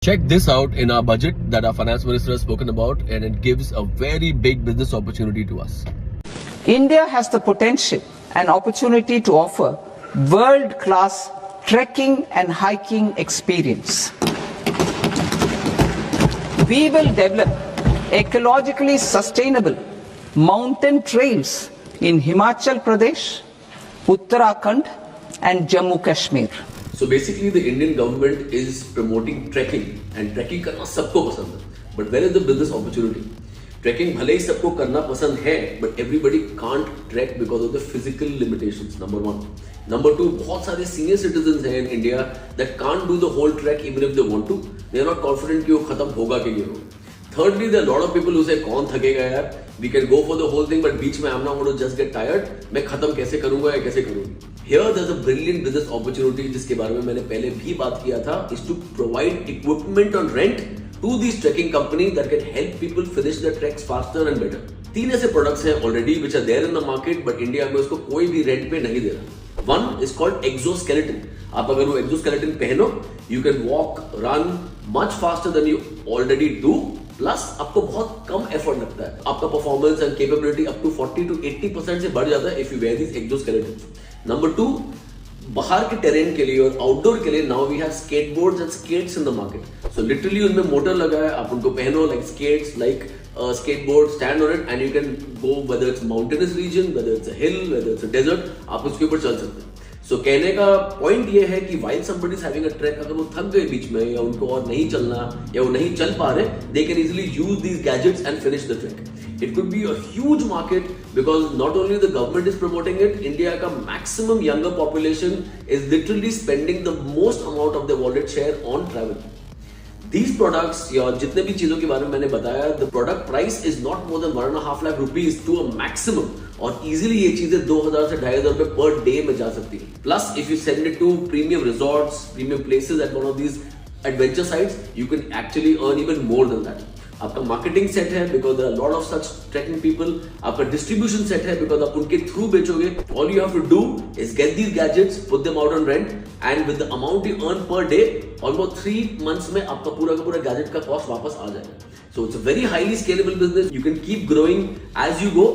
Check this out in our budget that our finance minister has spoken about, and it gives a very big business opportunity to us. India has the potential and opportunity to offer world-class trekking and hiking experience. We will develop ecologically sustainable mountain trails in Himachal Pradesh, Uttarakhand and Jammu Kashmir. So basically the Indian government is promoting trekking, and trekking करना सबको पसंद है. But where is the business opportunity? Trekking भले ही सबको करना पसंद है, but everybody can't trek because of the physical limitations. Number one. Number two, बहुत सारे senior citizens हैं in India that can't do the whole trek even if they want to. They are not confident कि वो खत्म होगा कि नहीं होगा. Thirdly, there are a lot of people who say कौन थकेगा यार, we can go for the whole thing, but बीच में I'm not going to just get tired. मैं खत्म कैसे करूँगा या कैसे करूँगी? Here there's a brilliant business opportunity जिसके बारे में मैंने पहले भी बात किया था, is to provide equipment on rent to these trekking companies that can help people finish their treks faster and better. तीन ऐसे products हैं already which are there in the market, but India में उसको कोई भी rent पे नहीं दे रहा. One is called exoskeleton. आप अगर वो exoskeleton पहनो, you can walk, run much faster than you already do. Plus आपको बहुत कम एफर्ट लगता है. आपका performance and capability up to 40 to 80% से बढ़ जाता है if you wear this exoskeleton. Number 2, बाहर के टेरेन के लिए और आउटडोर के लिए now we have skateboards and skates in the market. So literally उनमें मोटर लगा है, आप उनको पहनो like skates, like skateboard, stand on it and you can go whether it's mountainous region, whether it's a hill, whether it's a desert, आप उसके ऊपर चल सकते हैं. So कहने का पॉइंट ये है कि while somebody is having a trek, अगर वो थक गए बीच में या उनको और नहीं चलना या वो नहीं चल पा रहे, they can easily use these gadgets and finish the trek. It could be a huge market because not only the government is promoting it, India का maximum younger population is literally spending the most amount of their wallet share on travel. These products या जितने भी चीजों के बारे में मैंने बताया, the product price is not more than 1.5 lakh rupees to a maximum, और easily ये चीजें 2,000 से 2,500 रुपए per day में जा सकती है. Plus if you send it to premium resorts, premium places at one of these adventure sites, you can actually earn even more than that. आपका मार्केटिंग सेट है because there are a lot of such trekking people. आपका distribution set है because आप उनके through बेचोगे. All you have to do is get these gadgets, put them out on rent, and with the amount you earn per day, almost 3 months में आपका पूरा का पूरा gadget का कॉस्ट वापस आ जाएगा. So it's a very highly scalable business. You can keep growing as you go.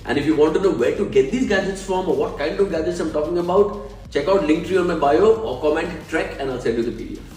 And if you want to know where to get these gadgets from or what kind of gadgets I'm talking about, check out Linktree on my bio or comment trek and I'll send you the PDF.